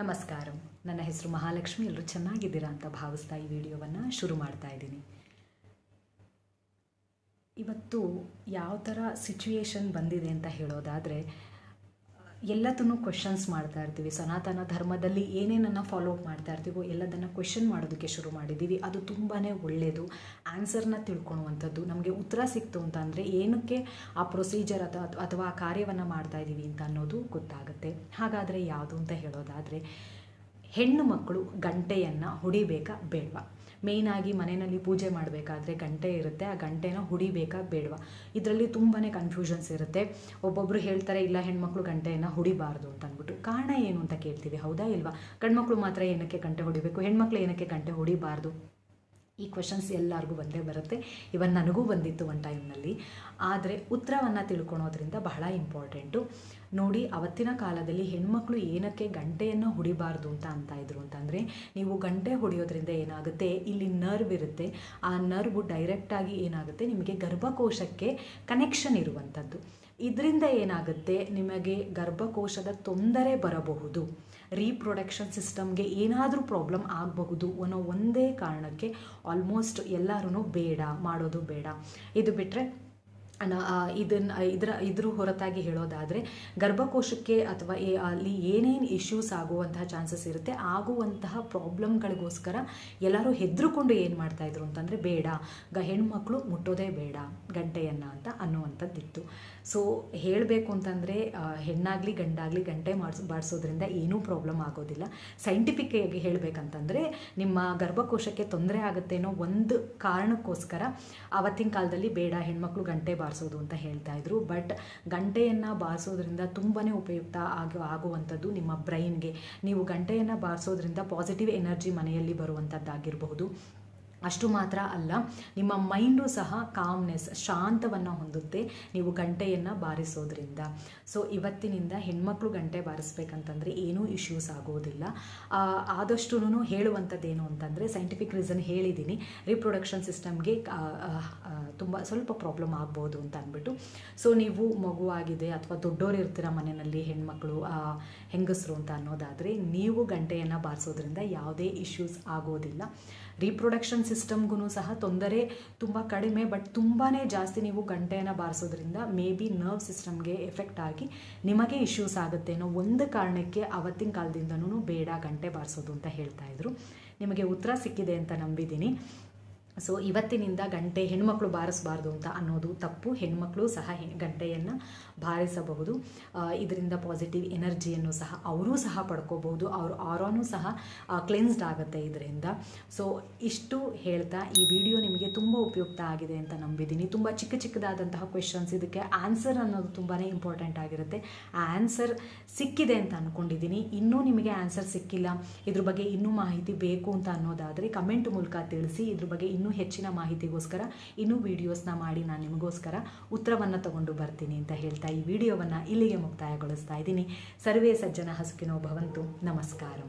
ನಮಸ್ಕಾರ. ನನ್ನ ಹೆಸರು ಮಹಾಲಕ್ಷ್ಮಿ. ಎಲ್ಲರೂ ಚೆನ್ನಾಗಿದ್ದೀರಾ ಅಂತ ಭಾವಿಸ್ತಾ ಈ ವಿಡಿಯೋವನ್ನು ಶುರು ಮಾಡ್ತಾ ಇದ್ದೀನಿ. ಇವತ್ತು ಯಾವ ಥರ ಸಿಚುಯೇಷನ್ ಬಂದಿದೆ ಅಂತ ಹೇಳೋದಾದರೆ, ಎಲ್ಲದನ್ನು ಕ್ವೆಶನ್ಸ್ ಮಾಡ್ತಾ ಇರ್ತೀವಿ. ಸನಾತನ ಧರ್ಮದಲ್ಲಿ ಏನೇನನ್ನು ಫಾಲೋ ಅಪ್ ಮಾಡ್ತಾ ಇರ್ತೀವೋ ಎಲ್ಲದನ್ನು ಕ್ವೆಶನ್ ಮಾಡೋದಕ್ಕೆ ಶುರು ಮಾಡಿದ್ದೀವಿ. ಅದು ತುಂಬಾ ಒಳ್ಳೆಯದು. ಆನ್ಸರ್ನ ತಿಳ್ಕೊಳ್ಳುವಂಥದ್ದು, ನಮಗೆ ಉತ್ತರ ಸಿಕ್ತು ಅಂತ ಅಂದರೆ ಏನಕ್ಕೆ ಆ ಪ್ರೊಸೀಜರ್ ಅಥವಾ ಆ ಕಾರ್ಯವನ್ನು ಮಾಡ್ತಾ ಇದ್ದೀವಿ ಅಂತ ಅನ್ನೋದು ಗೊತ್ತಾಗುತ್ತೆ. ಹಾಗಾದರೆ ಯಾವುದು ಅಂತ ಹೇಳೋದಾದರೆ, ಹೆಣ್ಣು ಮಕ್ಕಳು ಗಂಟೆಯನ್ನು ಹೊಡಿಬೇಕಾ ಬೇಡವಾ? ಮೇಯ್ನಾಗಿ ಮನೆಯಲ್ಲಿ ಪೂಜೆ ಮಾಡಬೇಕಾದ್ರೆ ಗಂಟೆ ಇರುತ್ತೆ, ಆ ಗಂಟೆನ ಹೊಡಿಬೇಕಾ ಬೇಡವಾ? ಇದರಲ್ಲಿ ತುಂಬಾ ಕನ್ಫ್ಯೂಷನ್ಸ್ ಇರುತ್ತೆ. ಒಬ್ಬೊಬ್ಬರು ಹೇಳ್ತಾರೆ ಇಲ್ಲ, ಹೆಣ್ಮಕ್ಳು ಗಂಟೆಯನ್ನು ಹೊಡಿಬಾರ್ದು ಅಂತ ಅಂದ್ಬಿಟ್ಟು. ಕಾರಣ ಏನು ಅಂತ ಕೇಳ್ತೀವಿ, ಹೌದಾ ಇಲ್ವಾ? ಗಂಡ್ಮಕ್ಳು ಮಾತ್ರ ಏನಕ್ಕೆ ಗಂಟೆ ಹೊಡಿಬೇಕು, ಹೆಣ್ಮಕ್ಳು ಏನಕ್ಕೆ ಗಂಟೆ ಹೊಡಿಬಾರ್ದು? ಈ ಕ್ವೆಶನ್ಸ್ ಎಲ್ಲರಿಗೂ ಬಂದೇ ಬರುತ್ತೆ. ಇವನ್ ನನಗೂ ಬಂದಿತ್ತು ಒಂದು ಟೈಮ್ನಲ್ಲಿ. ಆದರೆ ಉತ್ತರವನ್ನು ತಿಳ್ಕೊಳೋದ್ರಿಂದ ಬಹಳ ಇಂಪಾರ್ಟೆಂಟು. ನೋಡಿ, ಅವತ್ತಿನ ಕಾಲದಲ್ಲಿ ಹೆಣ್ಮಕ್ಳು ಏನಕ್ಕೆ ಗಂಟೆಯನ್ನು ಹೊಡಿಬಾರ್ದು ಅಂತ ಇದ್ರು ಅಂತಂದರೆ, ನೀವು ಗಂಟೆ ಹೊಡೆಯೋದ್ರಿಂದ ಏನಾಗುತ್ತೆ, ಇಲ್ಲಿ ನರ್ವ್ ಇರುತ್ತೆ. ಆ ನರ್ವ್ ಡೈರೆಕ್ಟಾಗಿ ಏನಾಗುತ್ತೆ, ನಿಮಗೆ ಗರ್ಭಕೋಶಕ್ಕೆ ಕನೆಕ್ಷನ್ ಇರುವಂಥದ್ದು. ಇದರಿಂದ ಏನಾಗುತ್ತೆ, ನಿಮಗೆ ಗರ್ಭಕೋಶದ ತೊಂದರೆ ಬರಬಹುದು, ರೀಪ್ರೊಡಕ್ಷನ್ ಸಿಸ್ಟಮ್ಗೆ ಏನಾದರೂ ಪ್ರಾಬ್ಲಮ್ ಆಗಬಹುದು ಅನ್ನೋ ಒಂದೇ ಕಾರಣಕ್ಕೆ ಆಲ್ಮೋಸ್ಟ್ ಎಲ್ಲರೂ ಬೇಡ ಮಾಡೋದು ಬೇಡ. ಇದು ಬಿಟ್ಟರೆ ಇದ್ರ ಹೊರತಾಗಿ ಹೇಳೋದಾದರೆ, ಗರ್ಭಕೋಶಕ್ಕೆ ಅಥವಾ ಅಲ್ಲಿ ಏನೇನು ಇಶ್ಯೂಸ್ ಆಗುವಂತಹ ಚಾನ್ಸಸ್ ಇರುತ್ತೆ, ಆಗುವಂತಹ ಪ್ರಾಬ್ಲಮ್ಗಳಿಗೋಸ್ಕರ ಎಲ್ಲರೂ ಹೆದರುಕೊಂಡು ಏನು ಮಾಡ್ತಾಯಿದ್ರು ಅಂತಂದರೆ, ಬೇಡ ಹೆಣ್ಮಕ್ಳು ಮುಟ್ಟೋದೇ ಬೇಡ ಗಂಟೆಯನ್ನು ಅಂತ ಅನ್ನುವಂಥದ್ದಿತ್ತು. ಸೊ ಹೇಳಬೇಕು ಅಂತಂದರೆ, ಹೆಣ್ಣಾಗಲಿ ಗಂಡಾಗಲಿ ಗಂಟೆ ಬಾರಿಸೋದ್ರಿಂದ ಏನೂ ಪ್ರಾಬ್ಲಮ್ ಆಗೋದಿಲ್ಲ. ಸೈಂಟಿಫಿಕ್ಕಾಗಿ ಹೇಳಬೇಕಂತಂದರೆ, ನಿಮ್ಮ ಗರ್ಭಕೋಶಕ್ಕೆ ತೊಂದರೆ ಆಗುತ್ತೆ ಅನ್ನೋ ಒಂದು ಕಾರಣಕ್ಕೋಸ್ಕರ ಆವತ್ತಿನ ಕಾಲದಲ್ಲಿ ಬೇಡ ಹೆಣ್ಮಕ್ಳು ಗಂಟೆ ಬಾರಿಸೋದು ಅಂತ ಹೇಳ್ತಾ ಇದ್ರು. ಬಟ್ ಗಂಟೆಯನ್ನು ಬಾರಿಸೋದ್ರಿಂದ ತುಂಬಾ ಉಪಯುಕ್ತ ಆಗುವಂಥದ್ದು ನಿಮ್ಮ ಬ್ರೈನ್ಗೆ. ನೀವು ಗಂಟೆಯನ್ನು ಬಾರಿಸೋದ್ರಿಂದ ಪಾಸಿಟಿವ್ ಎನರ್ಜಿ ಮನೆಯಲ್ಲಿ ಬರುವಂಥದ್ದಾಗಿರಬಹುದು. ಅಷ್ಟು ಮಾತ್ರ ಅಲ್ಲ, ನಿಮ್ಮ ಮೈಂಡು ಸಹ ಕಾಮ್ನೆಸ್, ಶಾಂತವನ್ನು ಹೊಂದುತ್ತೆ ನೀವು ಗಂಟೆಯನ್ನು ಬಾರಿಸೋದ್ರಿಂದ. ಸೊ ಇವತ್ತಿನಿಂದ ಹೆಣ್ಮಕ್ಳು ಗಂಟೆ ಬಾರಿಸ್ಬೇಕಂತಂದರೆ ಏನೂ ಇಶ್ಯೂಸ್ ಆಗೋದಿಲ್ಲ. ಆದಷ್ಟು ಹೇಳುವಂಥದ್ದೇನು ಅಂತಂದರೆ, ಸೈಂಟಿಫಿಕ್ ರೀಸನ್ ಹೇಳಿದ್ದೀನಿ, ರೀಪ್ರೊಡಕ್ಷನ್ ಸಿಸ್ಟಮ್ಗೆ ಸ್ವಲ್ಪ ಪ್ರಾಬ್ಲಮ್ ಆಗ್ಬೋದು ಅಂತ ಅಂದ್ಬಿಟ್ಟು. ಸೊ ನೀವು ಮಗುವಾಗಿದೆ ಅಥವಾ ದೊಡ್ಡೋರು ಇರ್ತೀರ ಮನೆಯಲ್ಲಿ, ಹೆಣ್ಮಕ್ಳು ಹೆಂಗಸರು ಅಂತ ಅನ್ನೋದಾದರೆ, ನೀವು ಗಂಟೆಯನ್ನು ಬಾರಿಸೋದ್ರಿಂದ ಯಾವುದೇ ಇಶ್ಯೂಸ್ ಆಗೋದಿಲ್ಲ. ರೀಪ್ರೊಡಕ್ಷನ್ ಸಿಸ್ಟಮ್ಗೂ ಸಹ ತೊಂದರೆ ತುಂಬ ಕಡಿಮೆ, ಬಟ್ ತುಂಬಾ ಜಾಸ್ತಿ ನೀವು ಗಂಟೆಯನ್ನು ಬಾರಿಸೋದ್ರಿಂದ ಮೇ ಬಿ ನರ್ವ್ ಸಿಸ್ಟಮ್ಗೆ ಎಫೆಕ್ಟ್ ಆಗಿ ನಿಮಗೆ ಇಶ್ಯೂಸ್ ಆಗುತ್ತೆ ಅನ್ನೋ ಒಂದು ಕಾರಣಕ್ಕೆ ಅವತ್ತಿನ ಕಾಲದಿಂದನೂ ಬೇಡ ಗಂಟೆ ಬಾರಿಸೋದು ಅಂತ ಹೇಳ್ತಾ ಇದ್ರು. ನಿಮಗೆ ಉತ್ತರ ಸಿಕ್ಕಿದೆ ಅಂತ ನಂಬಿದ್ದೀನಿ. ಸೊ ಇವತ್ತಿನಿಂದ ಗಂಟೆ ಹೆಣ್ಮಕ್ಳು ಬಾರಿಸಬಾರ್ದು ಅಂತ ಅನ್ನೋದು ತಪ್ಪು. ಹೆಣ್ಮಕ್ಳು ಸಹ ಗಂಟೆಯನ್ನು ಬಾರಿಸಬಹುದು. ಇದರಿಂದ ಪಾಸಿಟಿವ್ ಎನರ್ಜಿಯನ್ನು ಸಹ ಅವರೂ ಸಹ ಪಡ್ಕೋಬಹುದು. ಅವ್ರ ಆರಾನೂ ಸಹ ಕ್ಲೆನ್ಸ್ಡ್ ಆಗುತ್ತೆ ಇದರಿಂದ. ಸೊ ಇಷ್ಟು ಹೇಳ್ತಾ, ಈ ವಿಡಿಯೋ ನಿಮಗೆ ತುಂಬ ಉಪಯುಕ್ತ ಆಗಿದೆ ಅಂತ ನಂಬಿದ್ದೀನಿ. ತುಂಬ ಚಿಕ್ಕದಾದಂತಹ ಕ್ವೆಶನ್ಸ್, ಇದಕ್ಕೆ ಆನ್ಸರ್ ಅನ್ನೋದು ತುಂಬಾ ಇಂಪಾರ್ಟೆಂಟ್ ಆಗಿರುತ್ತೆ. ಆ ಆನ್ಸರ್ ಸಿಕ್ಕಿದೆ ಅಂತ ಅಂದ್ಕೊಂಡಿದ್ದೀನಿ. ಇನ್ನೂ ನಿಮಗೆ ಆನ್ಸರ್ ಸಿಕ್ಕಿಲ್ಲ, ಇದ್ರ ಬಗ್ಗೆ ಇನ್ನೂ ಮಾಹಿತಿ ಬೇಕು ಅಂತ ಅನ್ನೋದಾದರೆ ಕಮೆಂಟ್ ಮೂಲಕ ತಿಳಿಸಿ. ಇದ್ರ ಬಗ್ಗೆ ಇನ್ನೂ ಹೆಚ್ಚಿನ ಮಾಹಿತಿಗೋಸ್ಕರ ಇನ್ನೂ ವಿಡಿಯೋಸ್ನ ಮಾಡಿ ನಾನು ನಿಮಗೋಸ್ಕರ ಉತ್ತರವನ್ನು ತಗೊಂಡು ಬರ್ತೀನಿ ಅಂತ ಹೇಳ್ತಾ ಈ ವಿಡಿಯೋವನ್ನು ಇಲ್ಲಿಗೆ ಮುಕ್ತಾಯಗೊಳಿಸ್ತಾ ಇದ್ದೀನಿ. ಸರ್ವೇ ಸಜ್ಜನ ಸುಖಿನೋ ಭವಂತು. ನಮಸ್ಕಾರ.